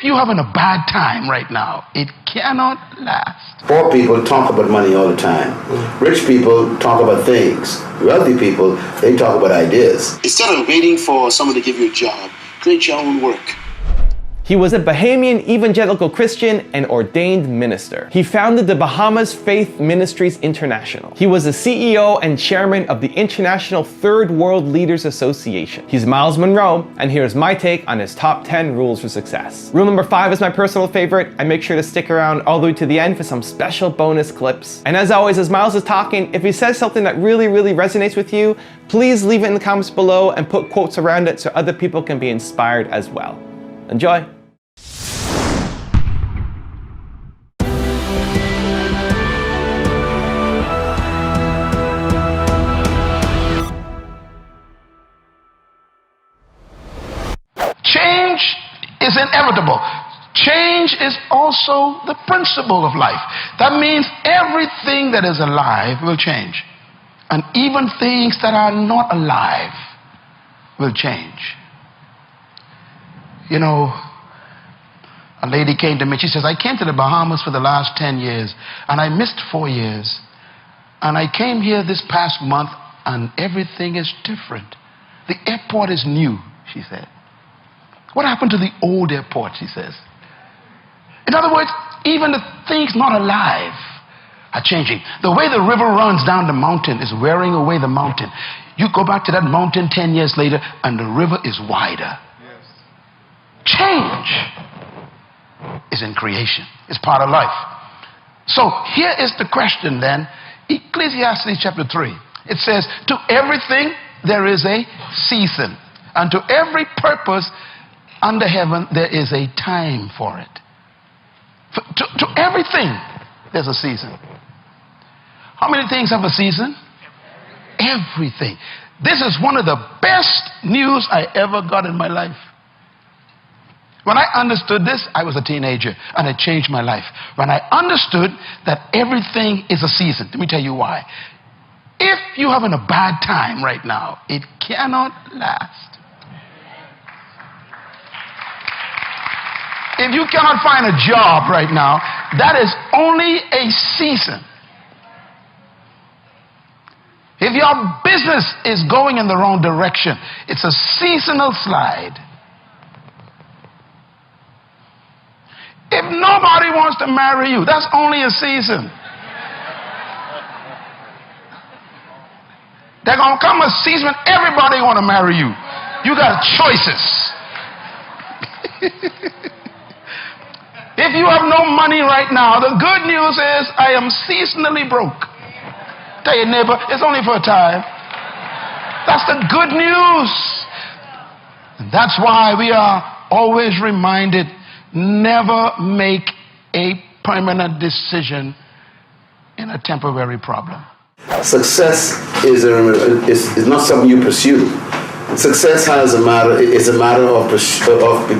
you're having a bad time right now, it cannot last. Poor people talk about money all the time. Rich people talk about things. Wealthy people, they talk about ideas. Instead of waiting for someone to give you a job, create your own work. He was a Bahamian evangelical Christian and ordained minister. He founded the Bahamas Faith Ministries International. He was the CEO and chairman of the International Third World Leaders Association. He's Miles Monroe, and here's my take on his top 10 rules for success. Rule number 5 is my personal favorite, and make sure to stick around all the way to the end for some special bonus clips. And as always, as Miles is talking, if he says something that really resonates with you, please leave it in the comments below and put quotes around it so other people can be inspired as well. Enjoy. Change is inevitable. Change is also the principle of life. That means everything that is alive will change. And even things that are not alive will change. You know, a lady came to me, she says, I came to the Bahamas for the last 10 years and I missed 4 years. And I came here this past month and everything is different. The airport is new, she said. What happened to the old airport, she says. In other words, even the things not alive are changing. The way the river runs down the mountain is wearing away the mountain. You go back to that mountain 10 years later and the river is wider. Change is in creation. It's part of life. So here is the question then. Ecclesiastes chapter 3. It says, to everything there is a season, and to every purpose under heaven there is a time for it. To everything there's a season. How many things have a season? Everything. This is one of the best news I ever got in my life. When I understood this, I was a teenager, and it changed my life. When I understood that everything is a season, let me tell you why. If you're having a bad time right now, it cannot last. If you cannot find a job right now, that is only a season. If your business is going in the wrong direction, it's a seasonal slide. If nobody wants to marry you, that's only a season. There's going to come a season when everybody want to marry you. You got choices. If you have no money right now, the good news is I am seasonally broke. Tell your neighbor, it's only for a time. That's the good news. And that's why we are always reminded, never make a permanent decision in a temporary problem. Success is not something you pursue. Success is a matter of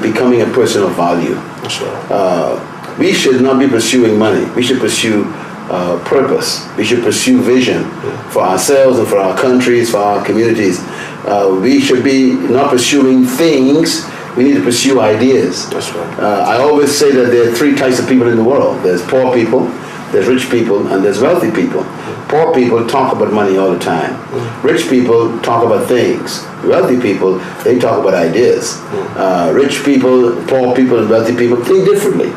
becoming a person of value. Sure. We should not be pursuing money. We should pursue purpose. We should pursue vision for ourselves and for our countries, for our communities. We should be not pursuing things. We need to pursue ideas. That's right. I always say that there are 3 types of people in the world. There's poor people, there's rich people, and there's wealthy people. Poor people talk about money all the time. Rich people talk about things. Wealthy people, they talk about ideas. Rich people, poor people, and wealthy people think differently.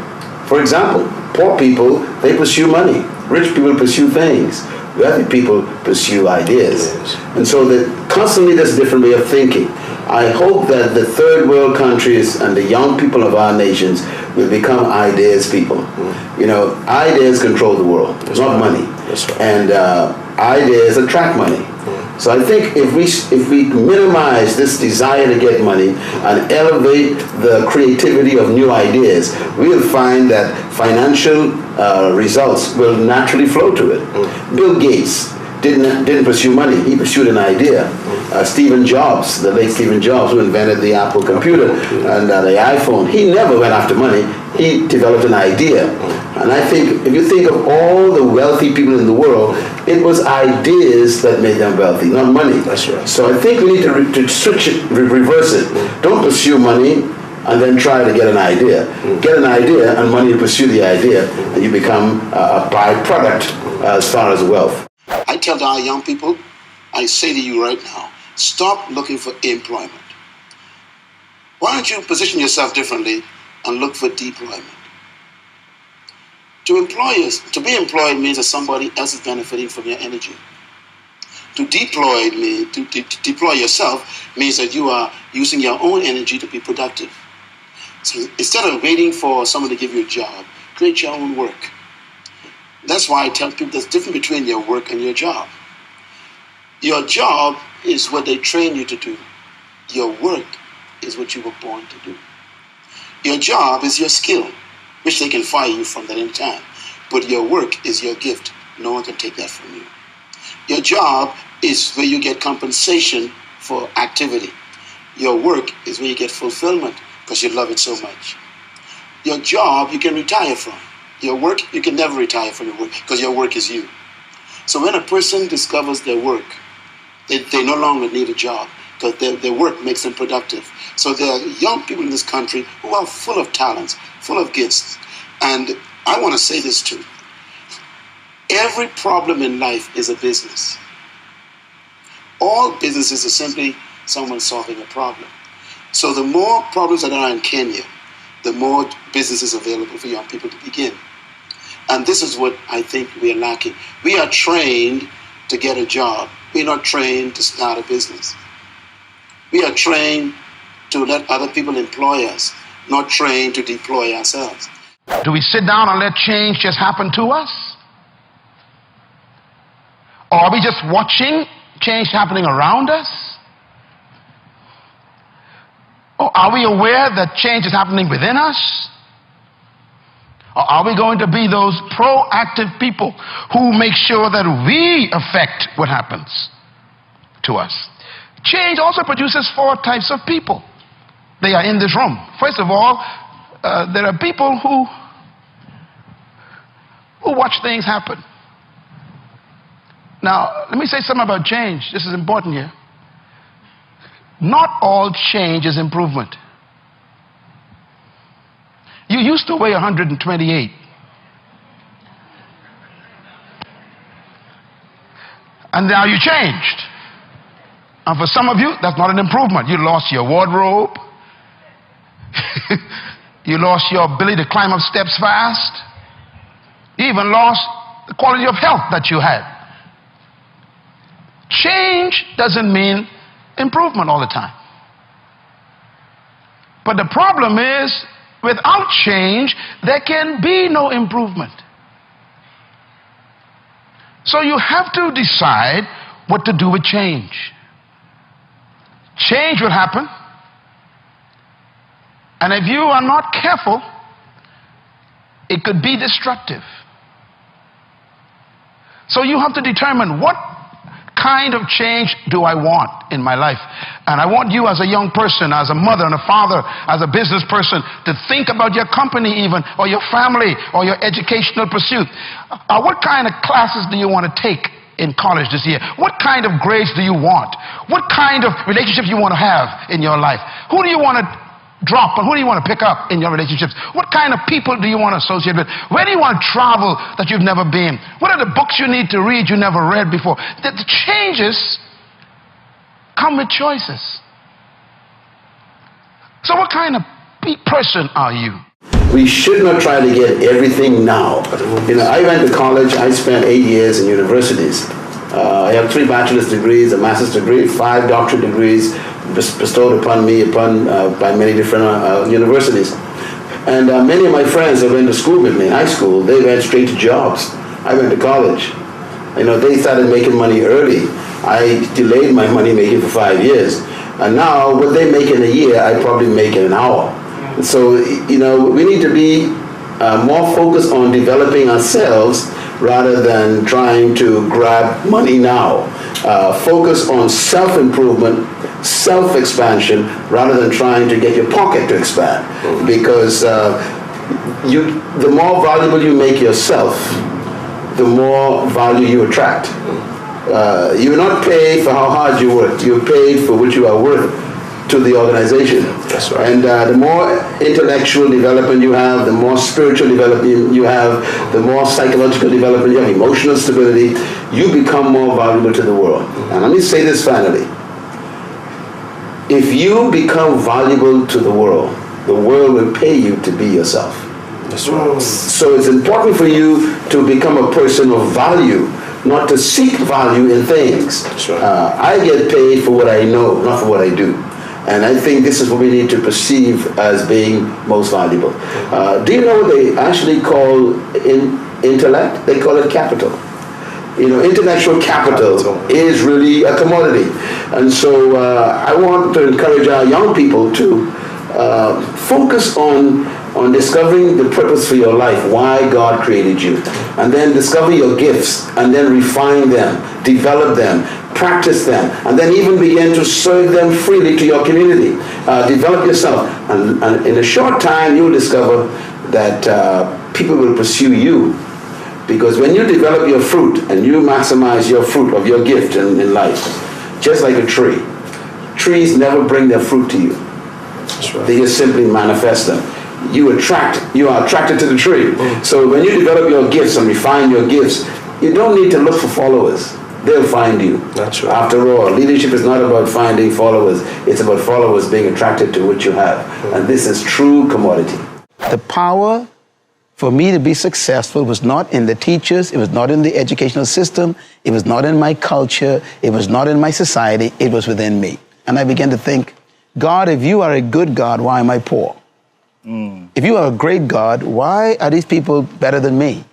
For example, poor people, they pursue money. Rich people pursue things. Wealthy people pursue ideas. And so constantly there's a different way of thinking. I hope that the third world countries and the young people of our nations will become ideas people. You know, ideas control the world, not money. And ideas attract money. So I think if we minimize this desire to get money and elevate the creativity of new ideas, we'll find that financial results will naturally flow to it. Bill Gates didn't pursue money. He pursued an idea. Stephen Jobs, the late Stephen Jobs, who invented the Apple computer and the iPhone, he never went after money. He developed an idea. And I think if you think of all the wealthy people in the world, it was ideas that made them wealthy, not money. That's right. So I think we need to switch it, reverse it. Don't pursue money. and then try to get an idea. Get an idea and money to pursue the idea, and you become a byproduct as far as wealth. I tell our young people, I say to you right now, stop looking for employment. Why don't you position yourself differently and look for deployment? To be employed means that somebody else is benefiting from your energy. To deploy yourself means that you are using your own energy to be productive. So instead of waiting for someone to give you a job, create your own work. That's why I tell people there's a difference between your work and your job. Your job is what they train you to do. Your work is what you were born to do. Your job is your skill, which they can fire you from that any time. But your work is your gift. No one can take that from you. Your job is where you get compensation for activity. Your work is where you get fulfillment because you love it so much. Your job you can retire from. Your work, you can never retire from your work because your work is you. So when a person discovers their work, they no longer need a job because their work makes them productive. So there are young people in this country who are full of talents, full of gifts. And I want to say this too. Every problem in life is a business. All businesses are simply someone solving a problem. So the more problems that are in Kenya, the more businesses available for young people to begin. And this is what I think we are lacking. We are trained to get a job. We're not trained to start a business. We are trained to let other people employ us, not trained to deploy ourselves. Do we sit down and let change just happen to us? Or are we just watching change happening around us? Or are we aware that change is happening within us? Or are we going to be those proactive people who make sure that we affect what happens to us? Change also produces 4 types of people. They are in this room. First of all, there are people who watch things happen. Now, let me say something about change. This is important here. Not all change is improvement. You used to weigh 128. And now you changed. And for some of you, that's not an improvement. You lost your wardrobe. You lost your ability to climb up steps fast. You even lost the quality of health that you had. Change doesn't mean improvement all the time. But the problem is, without change, there can be no improvement. So you have to decide what to do with change. Change will happen. And if you are not careful, it could be destructive. So you have to determine what kind of change do I want in my life. And I want you as a young person, as a mother and a father, as a business person, to think about your company even, or your family, or your educational pursuit. What kind of classes do you want to take in college this year? What kind of grades do you want? What kind of relationships you want to have in your life? Who do you want to drop and who do you want to pick up in your relationships? What kind of people do you want to associate with? Where do you want to travel that you've never been? What are the books you need to read you never read before? The changes come with choices. So what kind of person are you? We should not try to get everything now. I went to college. I spent 8 years in universities. I have 3 bachelor's degrees, a master's degree, 5 doctorate degrees bestowed upon me by many different universities. And many of my friends that went to school with me in high school, they went straight to jobs. I went to college. They started making money early. I delayed my money making for 5 years. And now, what they make in a year, I probably make in an hour. So, we need to be more focused on developing ourselves rather than trying to grab money now. Focus on self-improvement, self-expansion, rather than trying to get your pocket to expand. Because the more valuable you make yourself, the more value you attract. You're not paid for how hard you work. You're paid for what you are worth to the organization. That's right. And the more intellectual development you have, the more spiritual development you have, the more psychological development you have, emotional stability, you become more valuable to the world. And let me say this finally. If you become valuable to the world will pay you to be yourself. That's right. So it's important for you to become a person of value, not to seek value in things. That's right. I get paid for what I know, not for what I do. And I think this is what we need to perceive as being most valuable. Do you know what they actually call intellect? They call it capital. You know, intellectual capital is really a commodity. And so I want to encourage our young people to focus on discovering the purpose for your life, why God created you, and then discover your gifts, and then refine them, develop them, practice them, and then even begin to serve them freely to your community. Develop yourself, and in a short time you'll discover that people will pursue you, because when you develop your fruit and you maximize your fruit of your gift in life, just like a tree, trees never bring their fruit to you. That's right. They just simply manifest them. You are attracted to the tree. So when you develop your gifts and refine your gifts, you don't need to look for followers. They'll find you. That's right. After all, leadership is not about finding followers. It's about followers being attracted to what you have. And this is true commodity. The power for me to be successful was not in the teachers. It was not in the educational system. It was not in my culture. It was not in my society. It was within me. And I began to think, God, if you are a good God, why am I poor? If you are a great God, why are these people better than me?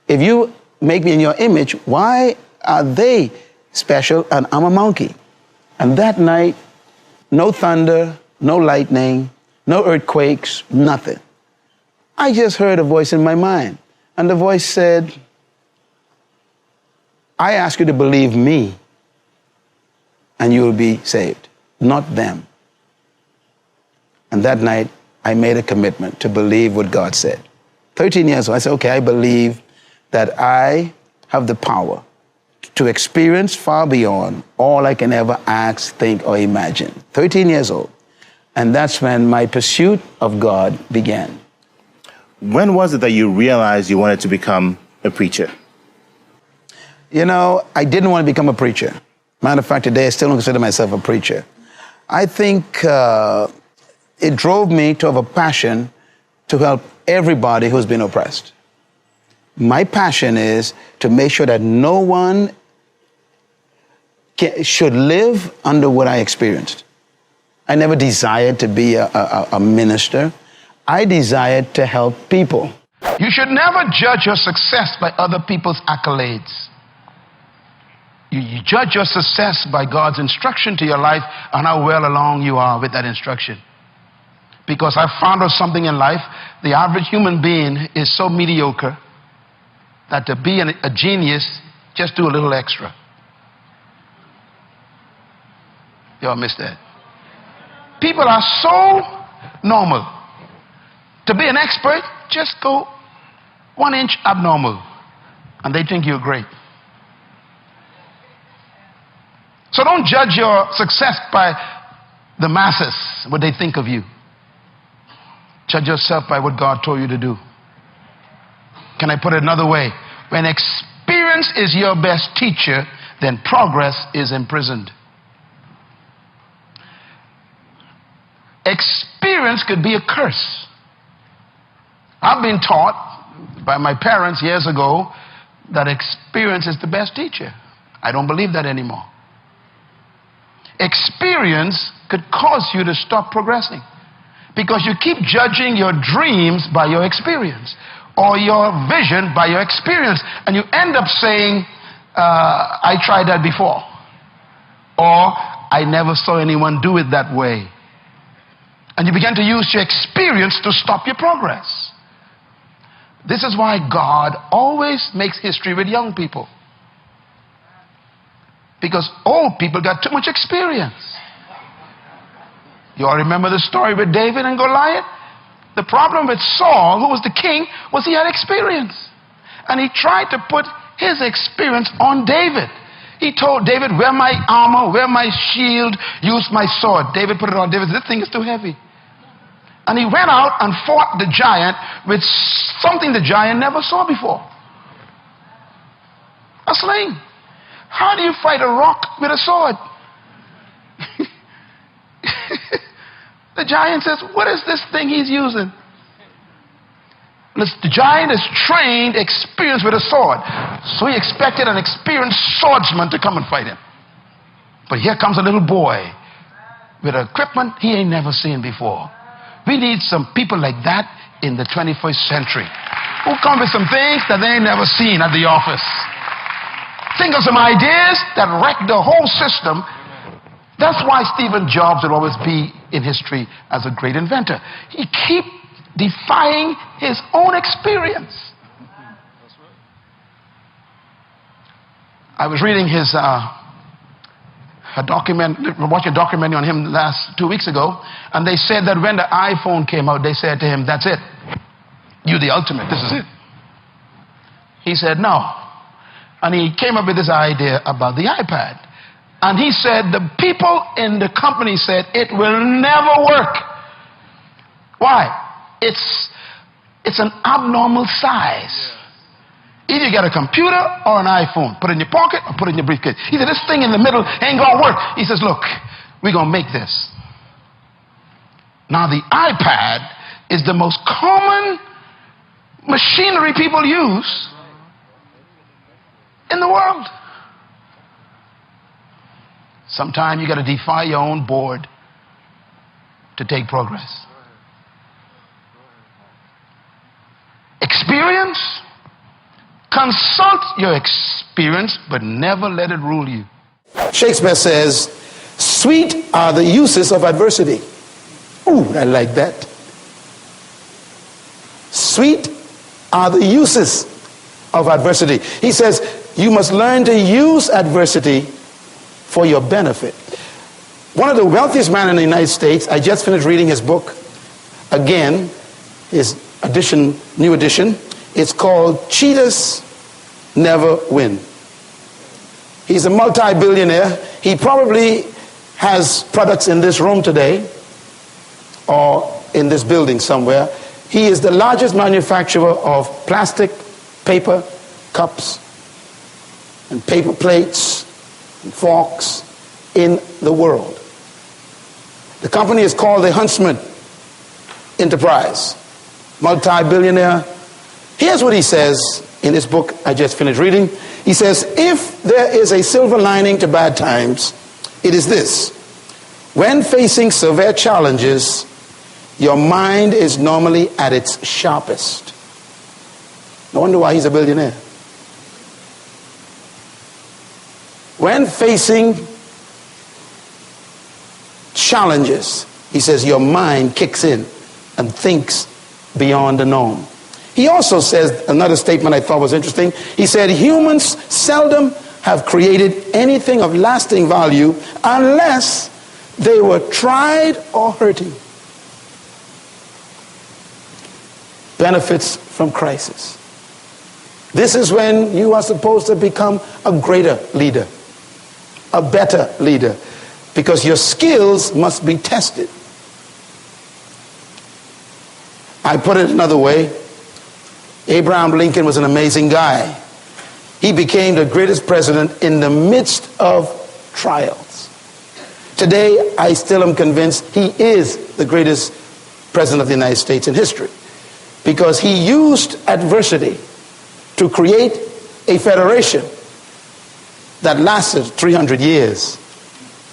If you make me in your image, why are they special and I'm a monkey? And that night, no thunder, no lightning, no earthquakes, nothing. I just heard a voice in my mind. And the voice said, I ask you to believe me and you will be saved, not them. And that night, I made a commitment to believe what God said. 13 years old, I said, okay, I believe that I have the power to experience far beyond all I can ever ask, think, or imagine. 13 years old. And that's when my pursuit of God began. When was it that you realized you wanted to become a preacher? You know, I didn't want to become a preacher. Matter of fact, today I still don't consider myself a preacher. I think it drove me to have a passion to help everybody who's been oppressed. My passion is to make sure that no one should live under what I experienced. I never desired to be a minister. I desired to help people. You should never judge your success by other people's accolades. You judge your success by God's instruction to your life and how well along you are with that instruction. Because I found out something in life, the average human being is so mediocre that to be a genius, just do a little extra. Y'all missed that. People are so normal. To be an expert, just go 1 inch abnormal, and they think you're great. So don't judge your success by the masses, what they think of you. Judge yourself by what God told you to do. Can I put it another way? When experience is your best teacher, then progress is imprisoned. Experience could be a curse. I've been taught by my parents years ago that experience is the best teacher. I don't believe that anymore. Experience could cause you to stop progressing because you keep judging your dreams by your experience or your vision by your experience, and you end up saying, I tried that before, or I never saw anyone do it that way. And you begin to use your experience to stop your progress. This is why God always makes history with young people. Because old people got too much experience. You all remember the story with David and Goliath? The problem with Saul, who was the king, was he had experience. And he tried to put his experience on David. He told David, wear my armor, wear my shield, use my sword. David put it on. David said, this thing is too heavy. And he went out and fought the giant with something the giant never saw before. A sling. How do you fight a rock with a sword? The giant says, what is this thing he's using? The giant is trained, experienced with a sword. So he expected an experienced swordsman to come and fight him. But here comes a little boy with equipment he ain't never seen before. We need some people like that in the 21st century who come with some things that they ain't never seen at the office. Think of some ideas that wreck the whole system. That's why Stephen Jobs will always be in history as a great inventor. He keeps defying his own experience. I was reading watching a documentary on him 2 weeks ago, and they said that when the iPhone came out, they said to him, that's it. You're the ultimate. This is it. He said, no. And he came up with this idea about the iPad. And he said, the people in the company said, it will never work. Why? It's an abnormal size. Either you get a computer or an iPhone. Put it in your pocket or put it in your briefcase. He said, this thing in the middle ain't gonna work. He says, look, we're gonna make this. Now the iPad is the most common machinery people use in the world. Sometimes you gotta defy your own board to take progress. Experience, consult your experience, but never let it rule you. Shakespeare says, sweet are the uses of adversity. Ooh, I like that. Sweet are the uses of adversity. He says, you must learn to use adversity for your benefit. One of the wealthiest men in the United States, I just finished reading his book again, his new edition. It's called Cheaters Never Win. He's a multi-billionaire. He probably has products in this room today or in this building somewhere. He is the largest manufacturer of plastic, paper, cups, and paper plates, and forks in the world. The company is called the Huntsman Enterprise. Multi-billionaire. Here's what he says in this book I just finished reading. He says, if there is a silver lining to bad times, it is this. When facing severe challenges, your mind is normally at its sharpest. No wonder why he's a billionaire. When facing challenges, he says, your mind kicks in and thinks beyond the norm. He also says another statement I thought was interesting. He said, humans seldom have created anything of lasting value unless they were tried or hurting. Benefits from crisis. This is when you are supposed to become a greater leader, a better leader, because your skills must be tested. I put it another way. Abraham Lincoln was an amazing guy. He became the greatest president in the midst of trials. Today, I still am convinced he is the greatest president of the United States in history, because he used adversity to create a federation that lasted 300 years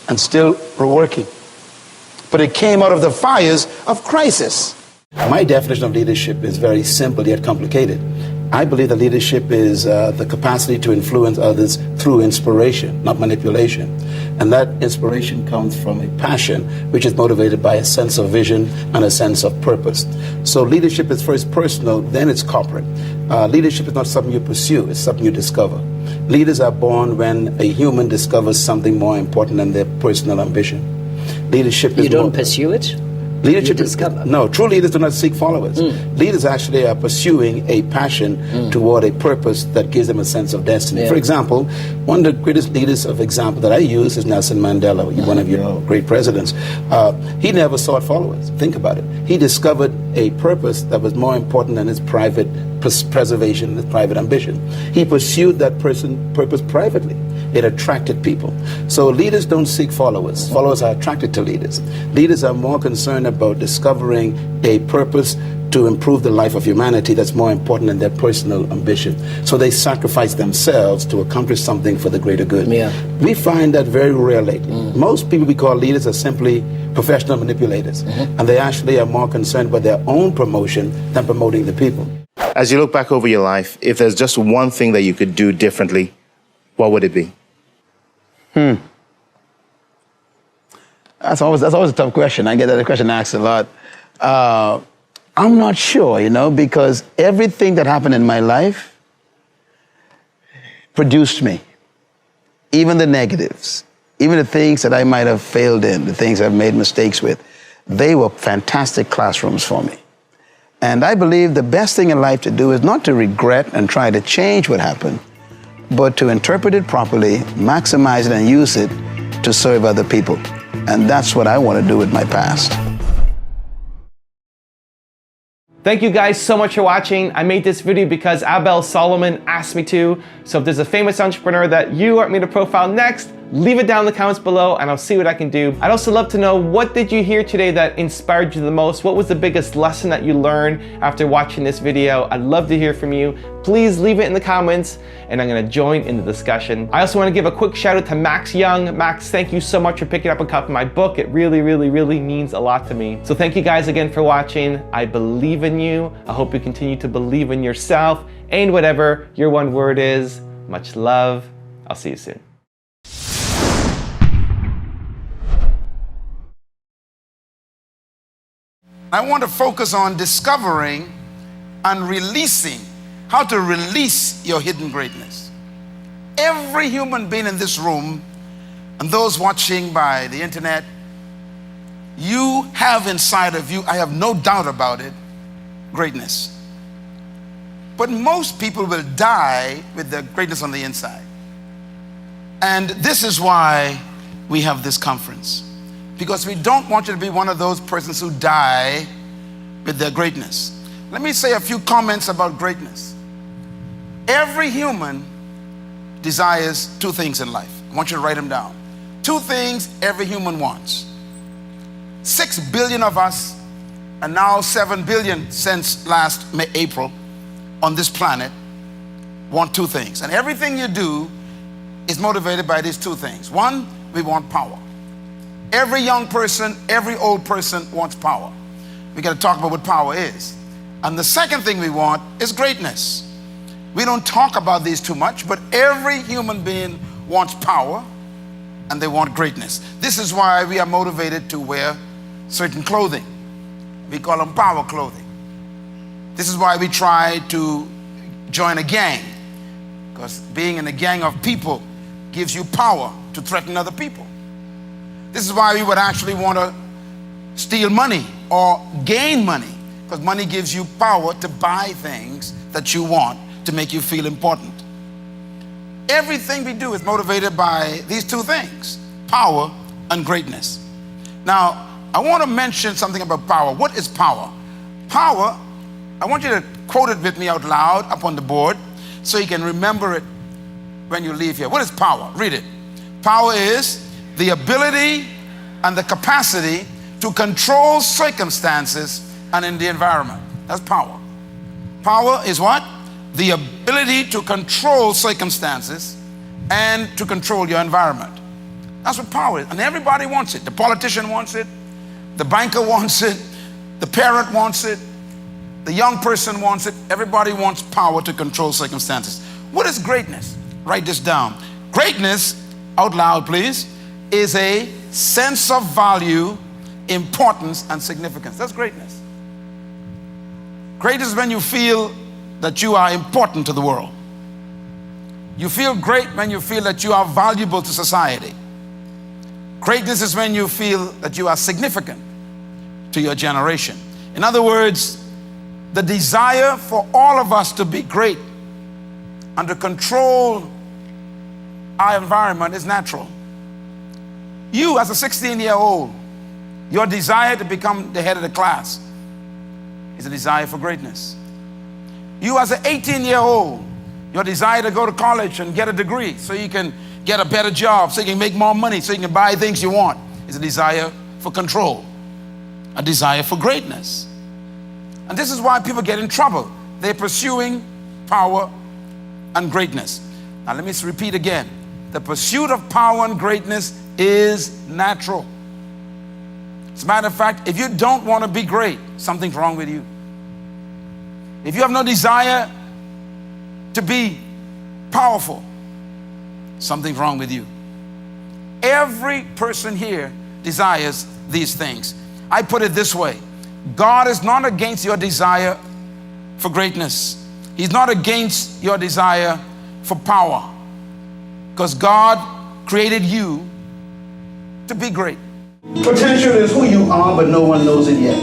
and still were working. But it came out of the fires of crisis. My definition of leadership is very simple yet complicated. I believe that leadership is the capacity to influence others through inspiration, not manipulation. And that inspiration comes from a passion which is motivated by a sense of vision and a sense of purpose. So leadership is first personal, then it's corporate. Leadership is not something you pursue, it's something you discover. Leaders are born when a human discovers something more important than their personal ambition. Leadership is... You don't pursue it? Leadership you discover? No, true leaders do not seek followers. Leaders actually are pursuing a passion toward a purpose that gives them a sense of destiny. Yeah. For example, one of the greatest leaders of example that I use is Nelson Mandela, one of your great presidents. He never sought followers. Think about it. He discovered a purpose that was more important than his private preservation, his private ambition. He pursued that purpose privately. It attracted people. So leaders don't seek followers. Followers are attracted to leaders. Leaders are more concerned about discovering a purpose to improve the life of humanity that's more important than their personal ambition. So they sacrifice themselves to accomplish something for the greater good. Yeah. We find that very rare lately. Most people we call leaders are simply professional manipulators, and they actually are more concerned with their own promotion than promoting the people. As you look back over your life, if there's just one thing that you could do differently, what would it be? That's always a tough question. I get that question asked a lot. I'm not sure, because everything that happened in my life produced me. Even the negatives, even the things that I might have failed in, the things I've made mistakes with, they were fantastic classrooms for me. And I believe the best thing in life to do is not to regret and try to change what happened, but to interpret it properly, maximize it, and use it to serve other people. And that's what I want to do with my past. Thank you guys so much for watching. I made this video because Abel Solomon asked me to. So if there's a famous entrepreneur that you want me to profile next, leave it down in the comments below and I'll see what I can do. I'd also love to know, what did you hear today that inspired you the most? What was the biggest lesson that you learned after watching this video? I'd love to hear from you. Please leave it in the comments and I'm gonna join in the discussion. I also wanna give a quick shout out to Max Young. Max, thank you so much for picking up a copy of my book. It really, really, really means a lot to me. So thank you guys again for watching. I believe in you. I hope you continue to believe in yourself and whatever your one word is. Much love. I'll see you soon. I want to focus on discovering and releasing, how to release your hidden greatness. Every human being in this room and those watching by the internet, you have inside of you, I have no doubt about it, greatness. But most people will die with their greatness on the inside. And this is why we have this conference. Because we don't want you to be one of those persons who die with their greatness. Let me say a few comments about greatness. Every human desires two things in life. I want you to write them down. Two things every human wants. 6 billion of us, and now 7 billion since last April on this planet, want two things. And everything you do is motivated by these two things. One, we want power. Every young person, every old person wants power. We got to talk about what power is. And the second thing we want is greatness. We don't talk about these too much, but every human being wants power and they want greatness. This is why we are motivated to wear certain clothing. We call them power clothing. This is why we try to join a gang, because being in a gang of people gives you power to threaten other people. This is why we would actually want to steal money or gain money, because money gives you power to buy things that you want to make you feel important. Everything we do is motivated by these two things, power and greatness. Now, I want to mention something about power. What is power? Power, I want you to quote it with me out loud up on the board so you can remember it when you leave here. What is power? Read it. Power is the ability and the capacity to control circumstances and in the environment. That's power. Power is what? The ability to control circumstances and to control your environment. That's what power is. And everybody wants it. The politician wants it. The banker wants it. The parent wants it. The young person wants it. Everybody wants power to control circumstances. What is greatness? Write this down. Greatness, out loud please, is a sense of value, importance, and significance. That's greatness. Greatness is when you feel that you are important to the world. You feel great when you feel that you are valuable to society. Greatness is when you feel that you are significant to your generation. In other words, the desire for all of us to be great and to control our environment is natural. You, as a 16-year-old, your desire to become the head of the class is a desire for greatness. You, as an 18-year-old, your desire to go to college and get a degree so you can get a better job, so you can make more money, so you can buy things you want, is a desire for control, a desire for greatness. And this is why people get in trouble. They're pursuing power and greatness. Now let me repeat again. The pursuit of power and greatness is natural. As a matter of fact, if you don't want to be great, something's wrong with you. If you have no desire to be powerful, something's wrong with you. Every person here desires these things. I put it this way. God is not against your desire for greatness. He's not against your desire for power, because God created you to be great. Potential is who you are, but no one knows it yet.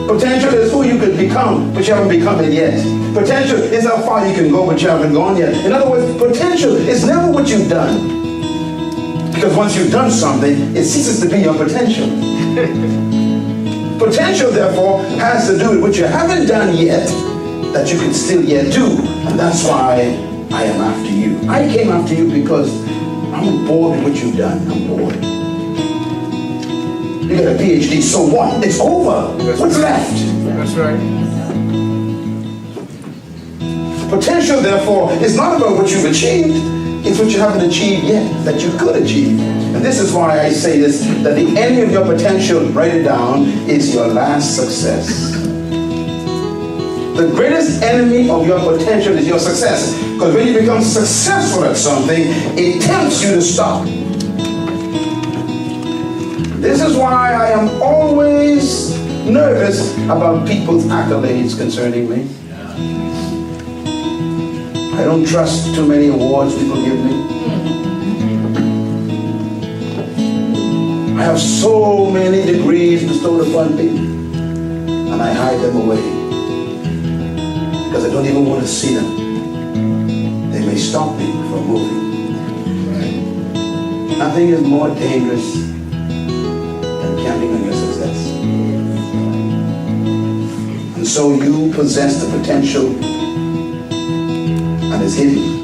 Potential is who you could become, but you haven't become it yet. Potential is how far you can go, but you haven't gone yet. In other words, potential is never what you've done. Because once you've done something, it ceases to be your potential. Potential, therefore, has to do with what you haven't done yet, that you can still yet do. And that's why I am after you. I came after you because I'm bored with what you've done. I'm bored. You got a PhD, so what? It's over. What's left? That's right. Potential, therefore, is not about what you've achieved. It's what you haven't achieved yet that you could achieve. And this is why I say this, that the enemy of your potential, write it down, is your last success. The greatest enemy of your potential is your success. Because when you become successful at something, it tempts you to stop. This is why I am always nervous about people's accolades concerning me. I don't trust too many awards people give me. I have so many degrees bestowed upon me, and I hide them away because I don't even want to see them. They may stop me from moving. Nothing is more dangerous than counting on your success. And so you possess the potential and is hidden.